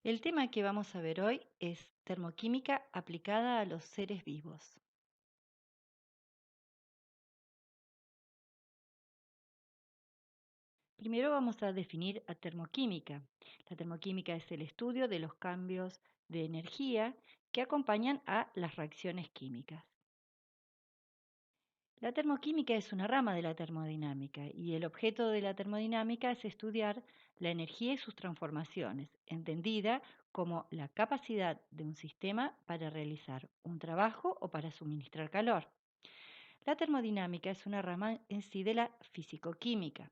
El tema que vamos a ver hoy es termoquímica aplicada a los seres vivos. Primero vamos a definir a termoquímica. La termoquímica es el estudio de los cambios de energía que acompañan a las reacciones químicas. La termoquímica es una rama de la termodinámica y el objeto de la termodinámica es estudiar la energía y sus transformaciones, entendida como la capacidad de un sistema para realizar un trabajo o para suministrar calor. La termodinámica es una rama en sí de la fisicoquímica,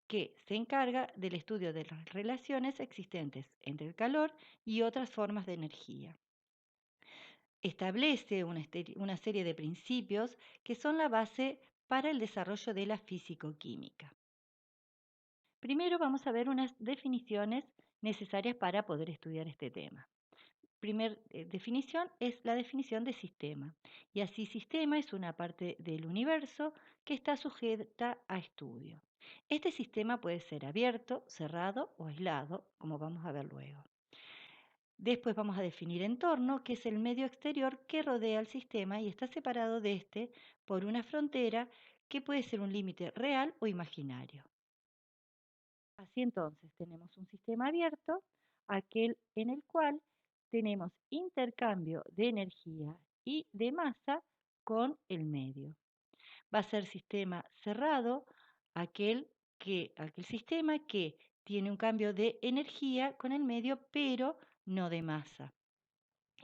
que se encarga del estudio de las relaciones existentes entre el calor y otras formas de energía. Establece una serie de principios que son la base para el desarrollo de la fisicoquímica. Primero vamos a ver unas definiciones necesarias para poder estudiar este tema. Primera definición es la definición de sistema. Y así sistema es una parte del universo que está sujeta a estudio. Este sistema puede ser abierto, cerrado o aislado, como vamos a ver luego. Después vamos a definir entorno, que es el medio exterior que rodea al sistema y está separado de este por una frontera que puede ser un límite real o imaginario. Así entonces tenemos un sistema abierto, aquel en el cual tenemos intercambio de energía y de masa con el medio. Va a ser sistema cerrado, aquel sistema que tiene un cambio de energía con el medio, pero no de masa.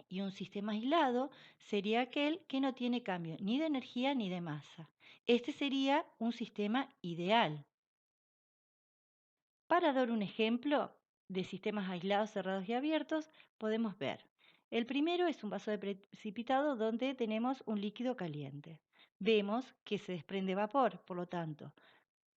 Y un sistema aislado sería aquel que no tiene cambio ni de energía ni de masa. Este sería un sistema ideal. Para dar un ejemplo de sistemas aislados, cerrados y abiertos, podemos ver. El primero es un vaso de precipitado donde tenemos un líquido caliente. Vemos que se desprende vapor, por lo tanto,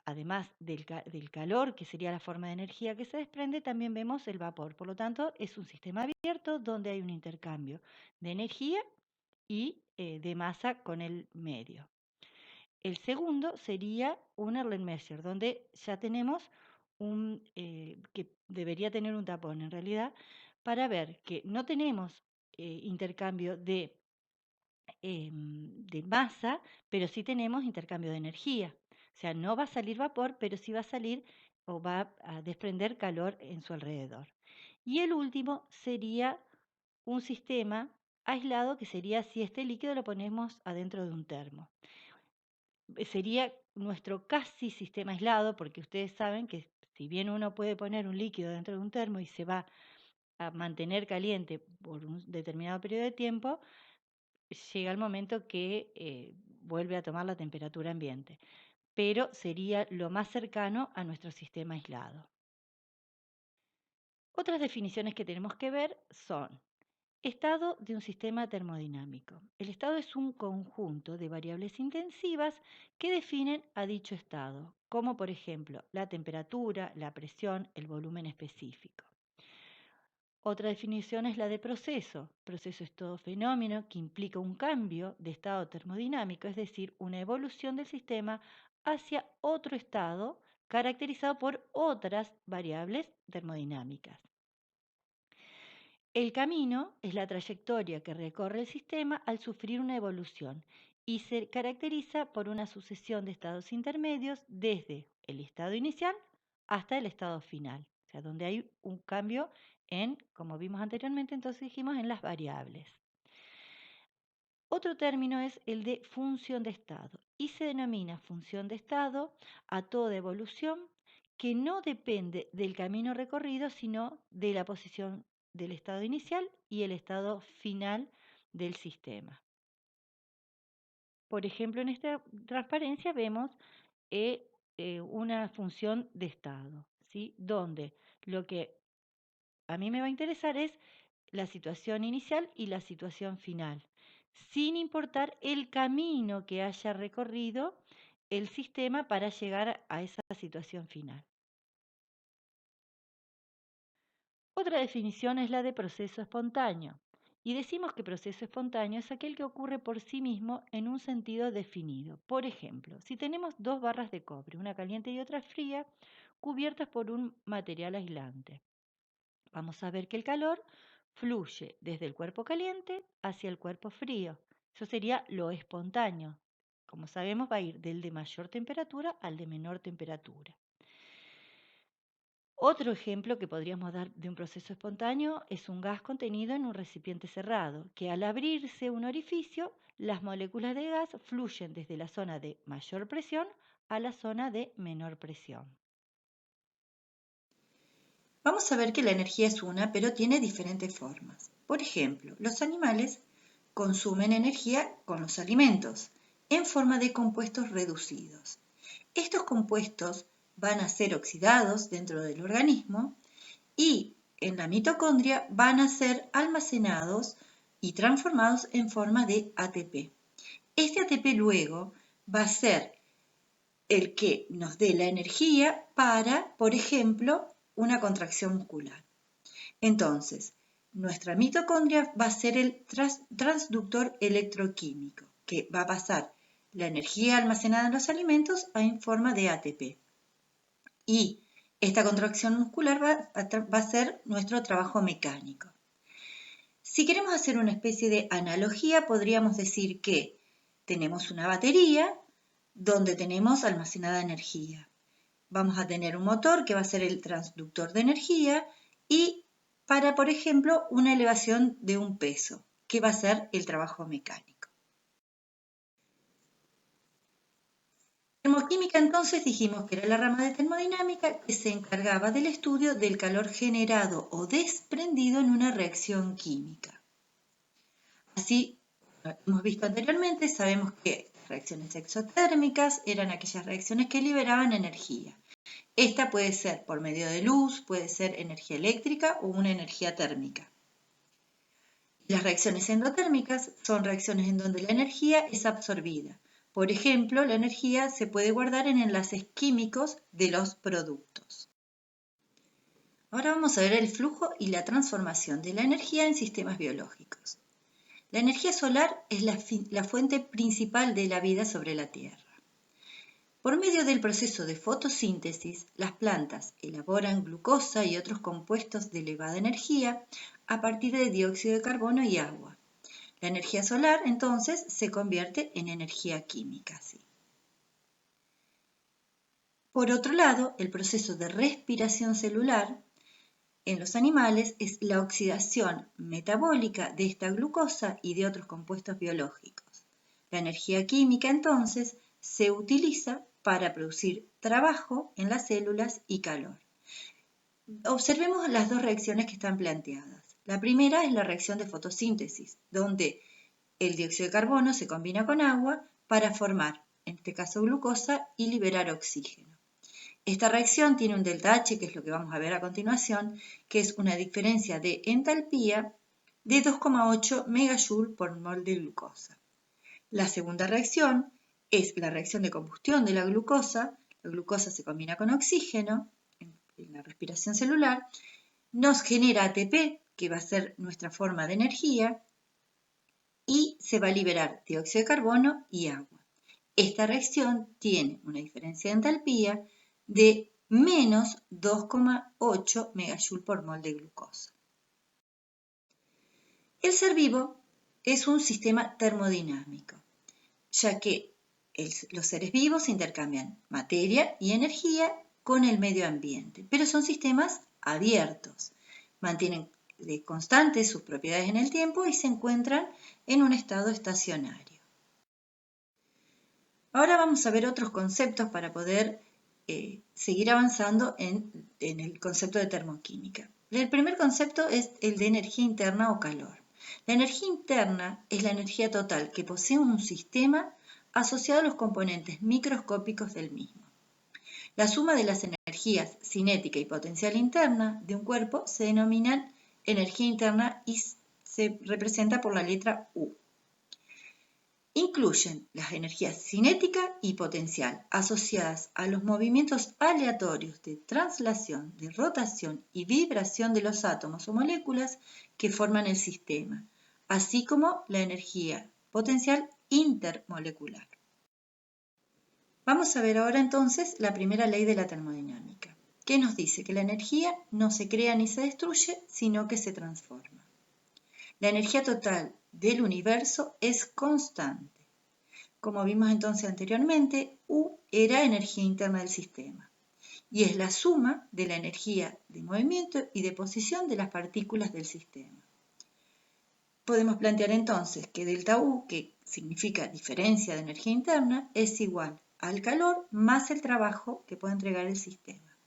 además del calor, que sería la forma de energía que se desprende, también vemos el vapor. Por lo tanto, es un sistema abierto donde hay un intercambio de energía y de masa con el medio. El segundo sería un Erlenmeyer, donde ya tenemos que debería tener un tapón en realidad, para ver que no tenemos intercambio de masa, pero sí tenemos intercambio de energía. O sea, no va a salir vapor, pero sí va a salir o va a desprender calor en su alrededor. Y el último sería un sistema aislado, que sería si este líquido lo ponemos adentro de un termo. Sería nuestro casi sistema aislado, porque ustedes saben que si bien uno puede poner un líquido dentro de un termo y se va a mantener caliente por un determinado periodo de tiempo, llega el momento que vuelve a tomar la temperatura ambiente, pero sería lo más cercano a nuestro sistema aislado. Otras definiciones que tenemos que ver son estado de un sistema termodinámico. El estado es un conjunto de variables intensivas que definen a dicho estado, como por ejemplo la temperatura, la presión, el volumen específico. Otra definición es la de proceso. Proceso es todo fenómeno que implica un cambio de estado termodinámico, es decir, una evolución del sistema hacia otro estado caracterizado por otras variables termodinámicas. El camino es la trayectoria que recorre el sistema al sufrir una evolución y se caracteriza por una sucesión de estados intermedios desde el estado inicial hasta el estado final, o sea, donde hay un cambio en, como vimos anteriormente, entonces dijimos, en las variables. Otro término es el de función de estado y se denomina función de estado a toda evolución que no depende del camino recorrido, sino de la posición del estado inicial y el estado final del sistema. Por ejemplo, en esta transparencia vemos una función de estado, ¿sí? Donde lo que a mí me va a interesar es la situación inicial y la situación final, sin importar el camino que haya recorrido el sistema para llegar a esa situación final. Otra definición es la de proceso espontáneo. Y decimos que proceso espontáneo es aquel que ocurre por sí mismo en un sentido definido. Por ejemplo, si tenemos dos barras de cobre, una caliente y otra fría, cubiertas por un material aislante. Vamos a ver que el calor fluye desde el cuerpo caliente hacia el cuerpo frío. Eso sería lo espontáneo. Como sabemos, va a ir del de mayor temperatura al de menor temperatura. Otro ejemplo que podríamos dar de un proceso espontáneo es un gas contenido en un recipiente cerrado, que al abrirse un orificio, las moléculas de gas fluyen desde la zona de mayor presión a la zona de menor presión. Vamos a ver que la energía es una, pero tiene diferentes formas. Por ejemplo, los animales consumen energía con los alimentos en forma de compuestos reducidos. Estos compuestos van a ser oxidados dentro del organismo y en la mitocondria van a ser almacenados y transformados en forma de ATP. Este ATP luego va a ser el que nos dé la energía para, por ejemplo, una contracción muscular. Entonces, nuestra mitocondria va a ser el transductor electroquímico, que va a pasar la energía almacenada en los alimentos en forma de ATP. Y esta contracción muscular va a ser nuestro trabajo mecánico. Si queremos hacer una especie de analogía, podríamos decir que tenemos una batería donde tenemos almacenada energía. Vamos a tener un motor que va a ser el transductor de energía y para, por ejemplo, una elevación de un peso, que va a ser el trabajo mecánico. Termoquímica entonces dijimos que era la rama de termodinámica que se encargaba del estudio del calor generado o desprendido en una reacción química. Así, como hemos visto anteriormente, sabemos que las reacciones exotérmicas eran aquellas reacciones que liberaban energía. Esta puede ser por medio de luz, puede ser energía eléctrica o una energía térmica. Las reacciones endotérmicas son reacciones en donde la energía es absorbida. Por ejemplo, la energía se puede guardar en enlaces químicos de los productos. Ahora vamos a ver el flujo y la transformación de la energía en sistemas biológicos. La energía solar es la fuente principal de la vida sobre la Tierra. Por medio del proceso de fotosíntesis, las plantas elaboran glucosa y otros compuestos de elevada energía a partir de dióxido de carbono y agua. La energía solar, entonces, se convierte en energía química. ¿Sí? Por otro lado, el proceso de respiración celular en los animales es la oxidación metabólica de esta glucosa y de otros compuestos biológicos. La energía química, entonces, se utiliza para producir trabajo en las células y calor. Observemos las dos reacciones que están planteadas. La primera es la reacción de fotosíntesis, donde el dióxido de carbono se combina con agua para formar, en este caso, glucosa y liberar oxígeno. Esta reacción tiene un ΔH, que es lo que vamos a ver a continuación, que es una diferencia de entalpía de 2,8 megajoule por mol de glucosa. La segunda reacción es la reacción de combustión de la glucosa. La glucosa se combina con oxígeno en la respiración celular, nos genera ATP, que va a ser nuestra forma de energía, y se va a liberar dióxido de carbono y agua. Esta reacción tiene una diferencia de entalpía de menos 2,8 megajoule por mol de glucosa. El ser vivo es un sistema termodinámico, ya que los seres vivos intercambian materia y energía con el medio ambiente, pero son sistemas abiertos, mantienen constantes sus propiedades en el tiempo y se encuentran en un estado estacionario. Ahora vamos a ver otros conceptos para poder seguir avanzando en el concepto de termoquímica. El primer concepto es el de energía interna o calor. La energía interna es la energía total que posee un sistema asociado a los componentes microscópicos del mismo. La suma de las energías cinética y potencial interna de un cuerpo se denomina energía interna y se representa por la letra U. Incluyen las energías cinética y potencial asociadas a los movimientos aleatorios de translación, de rotación y vibración de los átomos o moléculas que forman el sistema, así como la energía potencial intermolecular. Vamos a ver ahora entonces la primera ley de la termodinámica. que nos dice que la energía no se crea ni se destruye, sino que se transforma. La energía total del universo es constante. Como vimos entonces anteriormente, U era energía interna del sistema y es la suma de la energía de movimiento y de posición de las partículas del sistema. Podemos plantear entonces que delta U, que significa diferencia de energía interna, es igual al calor más el trabajo que puede entregar el sistema.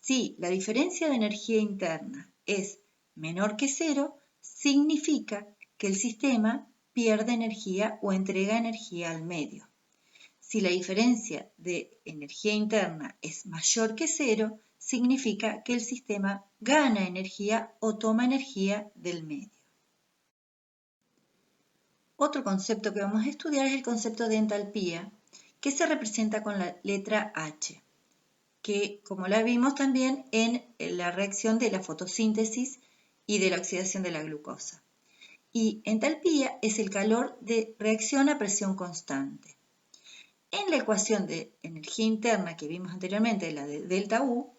Si la diferencia de energía interna es menor que cero, significa que el sistema pierde energía o entrega energía al medio. Si la diferencia de energía interna es mayor que cero, significa que el sistema gana energía o toma energía del medio. Otro concepto que vamos a estudiar es el concepto de entalpía, que se representa con la letra H, que como la vimos también en la reacción de la fotosíntesis y de la oxidación de la glucosa. Y entalpía es el calor de reacción a presión constante. En la ecuación de energía interna que vimos anteriormente, la de delta U,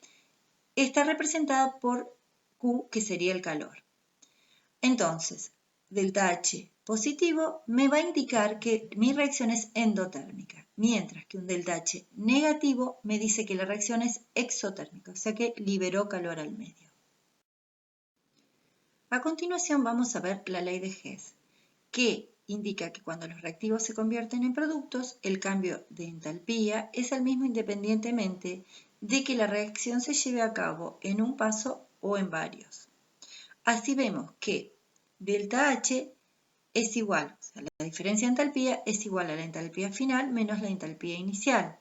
está representada por Q, que sería el calor. Entonces, delta H positivo me va a indicar que mi reacción es endotérmica, mientras que un delta H negativo me dice que la reacción es exotérmica, o sea que liberó calor al medio. A continuación vamos a ver la ley de Hess, que indica que cuando los reactivos se convierten en productos, el cambio de entalpía es el mismo independientemente de que la reacción se lleve a cabo en un paso o en varios. Así vemos que delta H es igual, o sea, la diferencia de entalpía es igual a la entalpía final menos la entalpía inicial.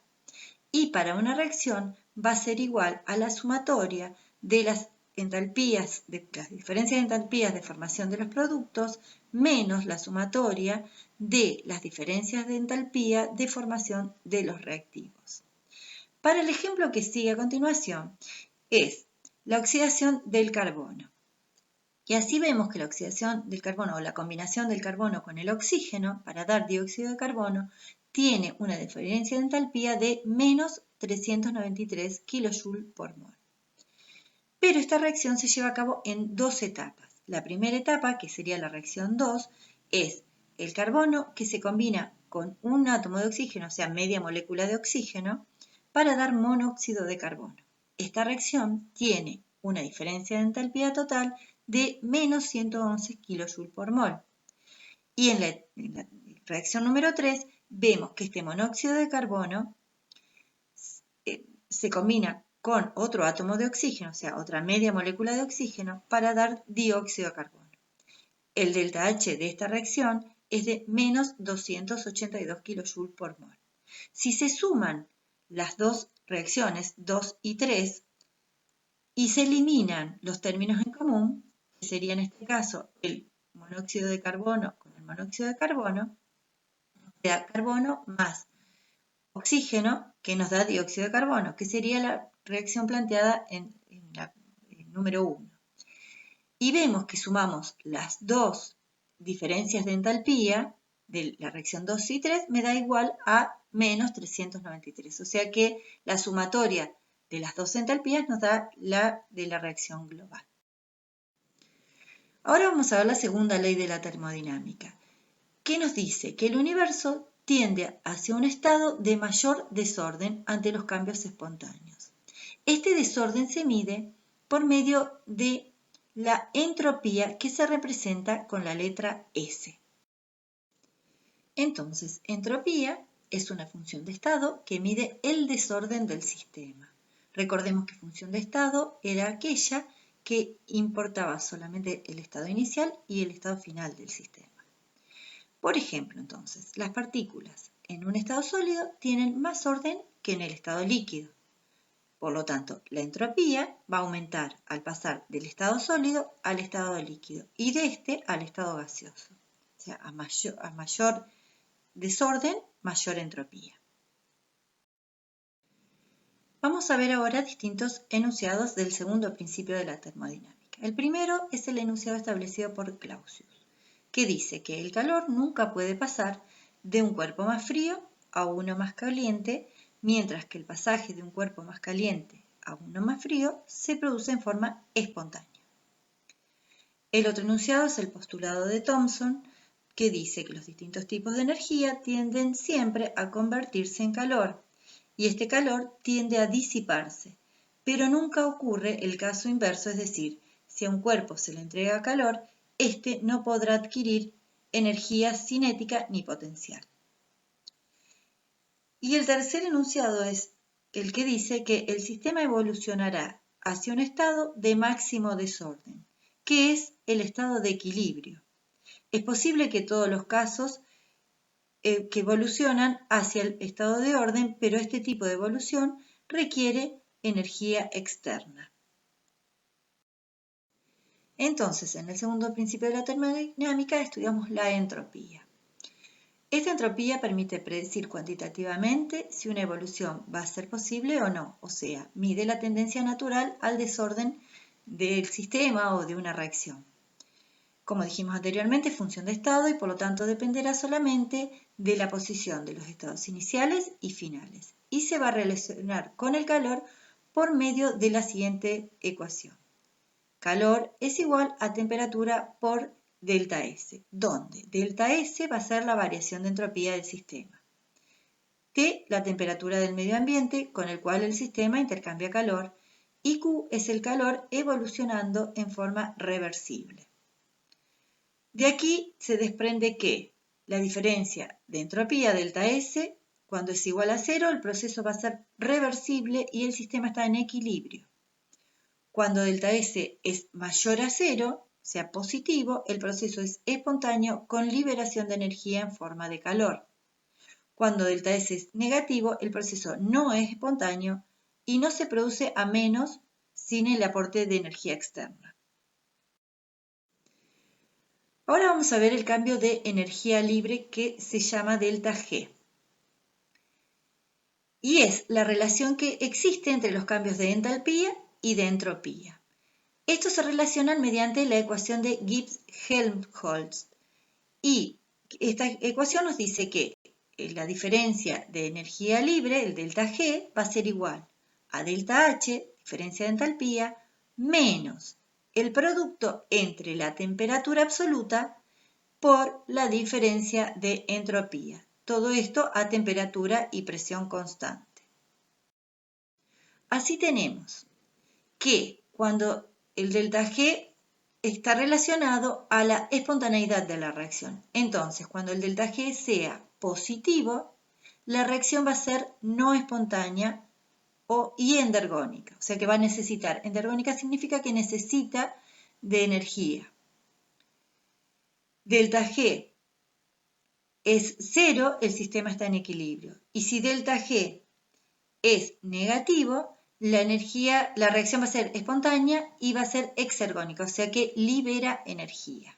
Y para una reacción va a ser igual a la sumatoria de las entalpías, de las diferencias de entalpías de formación de los productos menos la sumatoria de las diferencias de entalpía de formación de los reactivos. Para el ejemplo que sigue a continuación es la oxidación del carbono. Y así vemos que la oxidación del carbono o la combinación del carbono con el oxígeno para dar dióxido de carbono tiene una diferencia de entalpía de menos 393 kJ por mol. Pero esta reacción se lleva a cabo en dos etapas. La primera etapa, que sería la reacción 2, es el carbono que se combina con un átomo de oxígeno, o sea, media molécula de oxígeno, para dar monóxido de carbono. Esta reacción tiene una diferencia de entalpía total de menos 111 kJ por mol. Y en la reacción número 3 vemos que este monóxido de carbono se combina con otro átomo de oxígeno, o sea, otra media molécula de oxígeno, para dar dióxido de carbono. El delta H de esta reacción es de menos 282 kJ por mol. Si se suman las dos reacciones, 2 y 3, y se eliminan los términos en común, que sería en este caso el monóxido de carbono con el monóxido de carbono, da carbono más oxígeno, que nos da dióxido de carbono, que sería la reacción planteada en la número 1. Y vemos que sumamos las dos diferencias de entalpía de la reacción 2 y 3 me da igual a menos 393. O sea que la sumatoria de las dos entalpías nos da la de la reacción global. Ahora vamos a ver la segunda ley de la termodinámica, que nos dice que el universo tiende hacia un estado de mayor desorden ante los cambios espontáneos. Este desorden se mide por medio de la entropía, que se representa con la letra S. Entonces, entropía es una función de estado que mide el desorden del sistema. Recordemos que función de estado era aquella que importaba solamente el estado inicial y el estado final del sistema. Por ejemplo, entonces, las partículas en un estado sólido tienen más orden que en el estado líquido. Por lo tanto, la entropía va a aumentar al pasar del estado sólido al estado líquido y de este al estado gaseoso. O sea, a mayor desorden, mayor entropía. Vamos a ver ahora distintos enunciados del segundo principio de la termodinámica. El primero es el enunciado establecido por Clausius, que dice que el calor nunca puede pasar de un cuerpo más frío a uno más caliente mientras que el pasaje de un cuerpo más caliente a uno más frío se produce en forma espontánea. El otro enunciado es el postulado de Thomson, que dice que los distintos tipos de energía tienden siempre a convertirse en calor, y este calor tiende a disiparse, pero nunca ocurre el caso inverso, es decir, si a un cuerpo se le entrega calor, éste no podrá adquirir energía cinética ni potencial. Y el tercer enunciado es el que dice que el sistema evolucionará hacia un estado de máximo desorden, que es el estado de equilibrio. Es posible que todos los casos que evolucionan hacia el estado de orden, pero este tipo de evolución requiere energía externa. Entonces, en el segundo principio de la termodinámica estudiamos la entropía. Esta entropía permite predecir cuantitativamente si una evolución va a ser posible o no, o sea, mide la tendencia natural al desorden del sistema o de una reacción. Como dijimos anteriormente, es función de estado y por lo tanto dependerá solamente de la posición de los estados iniciales y finales. Y se va a relacionar con el calor por medio de la siguiente ecuación. Calor es igual a temperatura por delta S, donde delta S va a ser la variación de entropía del sistema. T, la temperatura del medio ambiente con el cual el sistema intercambia calor, y Q es el calor evolucionando en forma reversible. De aquí se desprende que la diferencia de entropía delta S, cuando es igual a cero, el proceso va a ser reversible y el sistema está en equilibrio. Cuando delta S es mayor a cero, sea positivo, el proceso es espontáneo con liberación de energía en forma de calor. Cuando delta S es negativo, el proceso no es espontáneo y no se produce a menos sin el aporte de energía externa. Ahora vamos a ver el cambio de energía libre que se llama delta G. Y es la relación que existe entre los cambios de entalpía y de entropía. Estos se relacionan mediante la ecuación de Gibbs-Helmholtz. Y esta ecuación nos dice que la diferencia de energía libre, el delta G, va a ser igual a delta H, diferencia de entalpía, menos el producto entre la temperatura absoluta por la diferencia de entropía. Todo esto a temperatura y presión constante. Así tenemos que cuando el delta G está relacionado a la espontaneidad de la reacción. Entonces, cuando el delta G sea positivo, la reacción va a ser no espontánea y endergónica. O sea que va a necesitar, endergónica significa que necesita de energía. Delta G es cero, el sistema está en equilibrio. Y si delta G es negativo, la reacción va a ser espontánea y va a ser exergónica, o sea que libera energía.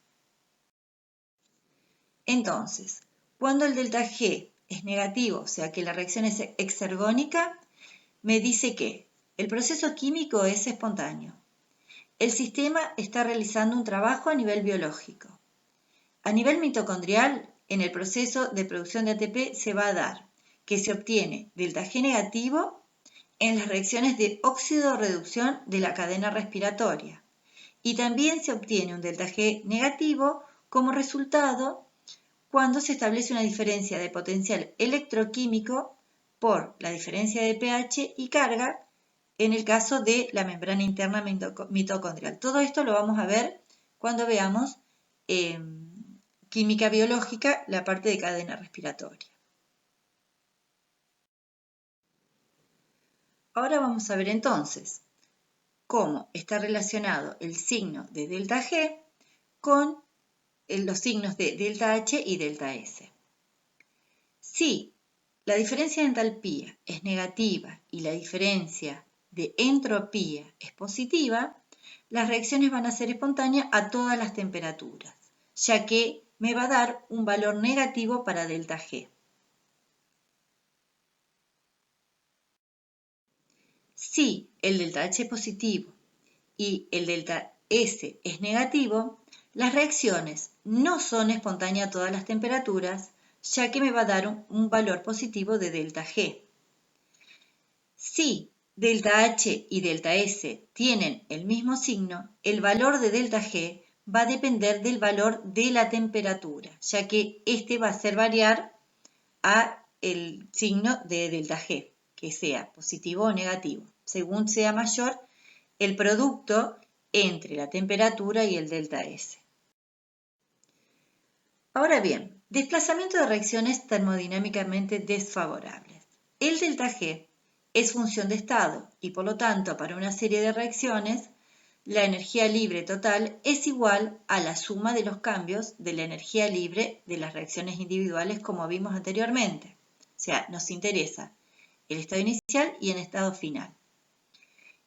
Entonces, cuando el delta G es negativo, o sea que la reacción es exergónica, me dice que el proceso químico es espontáneo. El sistema está realizando un trabajo a nivel biológico. A nivel mitocondrial, en el proceso de producción de ATP se va a dar que se obtiene delta G negativo en las reacciones de óxido-reducción de la cadena respiratoria. Y también se obtiene un delta G negativo como resultado cuando se establece una diferencia de potencial electroquímico por la diferencia de pH y carga en el caso de la membrana interna mitocondrial. Todo esto lo vamos a ver cuando veamos química biológica, la parte de cadena respiratoria. Ahora vamos a ver entonces cómo está relacionado el signo de delta G con los signos de delta H y delta S. Si la diferencia de entalpía es negativa y la diferencia de entropía es positiva, las reacciones van a ser espontáneas a todas las temperaturas, ya que me va a dar un valor negativo para delta G. Si el delta H es positivo y el delta S es negativo, las reacciones no son espontáneas a todas las temperaturas, ya que me va a dar un valor positivo de delta G. Si delta H y delta S tienen el mismo signo, el valor de delta G va a depender del valor de la temperatura, ya que este va a hacer variar a el signo de delta G, que sea positivo o negativo. Según sea mayor el producto entre la temperatura y el delta S. Ahora bien, desplazamiento de reacciones termodinámicamente desfavorables. El delta G es función de estado y por lo tanto para una serie de reacciones la energía libre total es igual a la suma de los cambios de la energía libre de las reacciones individuales como vimos anteriormente. O sea, nos interesa el estado inicial y el estado final.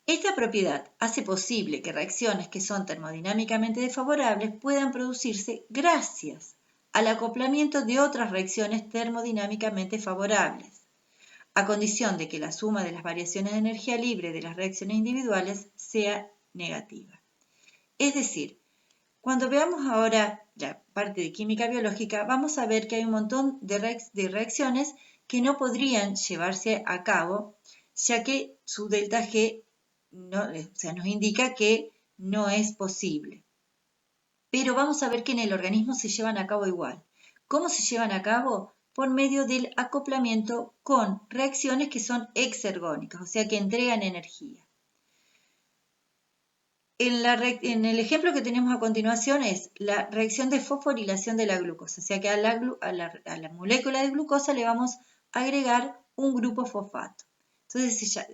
Esta propiedad hace posible que reacciones que son termodinámicamente desfavorables puedan producirse gracias al acoplamiento de otras reacciones termodinámicamente favorables, a condición de que la suma de las variaciones de energía libre de las reacciones individuales sea negativa. Es decir, cuando veamos ahora la parte de química biológica, vamos a ver que hay un montón de reacciones que no podrían llevarse a cabo, ya que su delta G nos indica que no es posible. Pero vamos a ver que en el organismo se llevan a cabo igual. ¿Cómo se llevan a cabo? Por medio del acoplamiento con reacciones que son exergónicas, o sea que entregan energía. En el ejemplo que tenemos a continuación es la reacción de fosforilación de la glucosa, o sea que a la molécula de glucosa le vamos a agregar un grupo fosfato. Entonces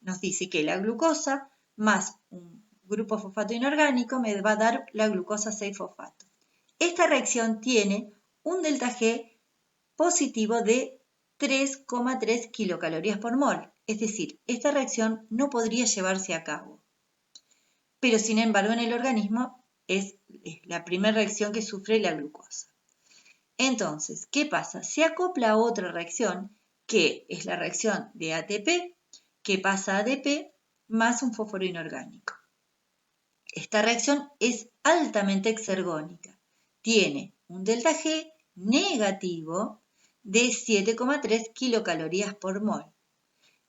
nos dice que la glucosa más un grupo fosfato inorgánico me va a dar la glucosa 6-fosfato. Esta reacción tiene un delta G positivo de 3,3 kilocalorías por mol, es decir, esta reacción no podría llevarse a cabo. Pero sin embargo en el organismo es la primera reacción que sufre la glucosa. Entonces, ¿qué pasa? Se acopla a otra reacción que es la reacción de ATP que pasa a ADP más un fósforo inorgánico. Esta reacción es altamente exergónica. Tiene un delta G negativo de 7,3 kilocalorías por mol.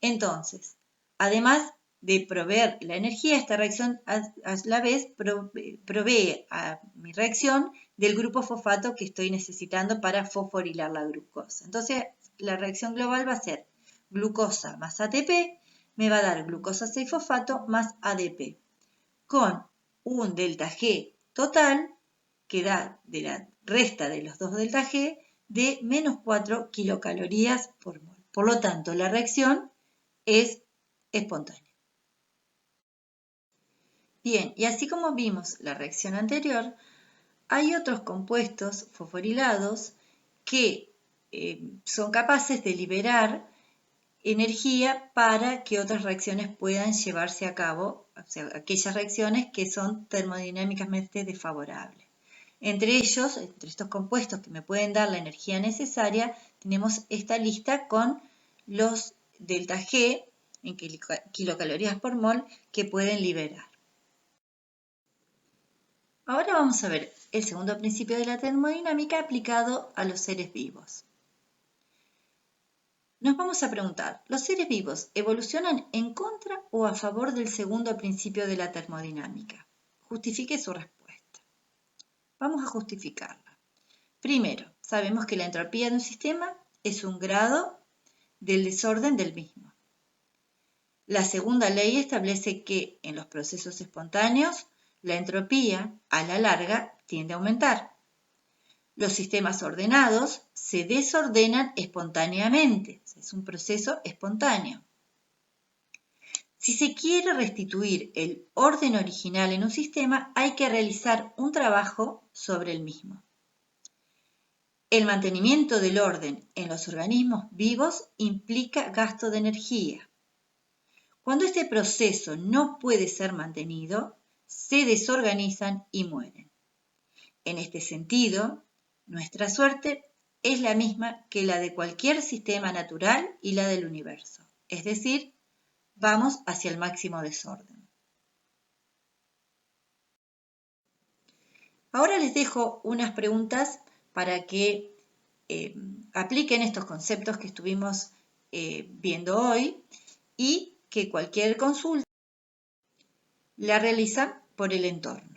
Entonces, además de proveer la energía, esta reacción a la vez provee a mi reacción del grupo fosfato que estoy necesitando para fosforilar la glucosa. Entonces, la reacción global va a ser glucosa más ATP, me va a dar glucosa 6-fosfato más ADP, con un delta G total que da de la resta de los dos delta G de menos 4 kilocalorías por mol. Por lo tanto, la reacción es espontánea. Bien, y así como vimos la reacción anterior, hay otros compuestos fosforilados que son capaces de liberar energía para que otras reacciones puedan llevarse a cabo, o sea, aquellas reacciones que son termodinámicamente desfavorables. Entre ellos, entre estos compuestos que me pueden dar la energía necesaria, tenemos esta lista con los delta G en kilocalorías por mol que pueden liberar. Ahora vamos a ver el segundo principio de la termodinámica aplicado a los seres vivos. Nos vamos a preguntar, ¿los seres vivos evolucionan en contra o a favor del segundo principio de la termodinámica? Justifique su respuesta. Vamos a justificarla. Primero, sabemos que la entropía de un sistema es un grado del desorden del mismo. La segunda ley establece que en los procesos espontáneos la entropía, a la larga, tiende a aumentar. Los sistemas ordenados se desordenan espontáneamente, es un proceso espontáneo. Si se quiere restituir el orden original en un sistema, hay que realizar un trabajo sobre el mismo. El mantenimiento del orden en los organismos vivos implica gasto de energía. Cuando este proceso no puede ser mantenido, se desorganizan y mueren. En este sentido, nuestra suerte es la misma que la de cualquier sistema natural y la del universo, es decir, vamos hacia el máximo desorden. Ahora les dejo unas preguntas para que apliquen estos conceptos que estuvimos viendo hoy y que cualquier consulta la realizan por el entorno.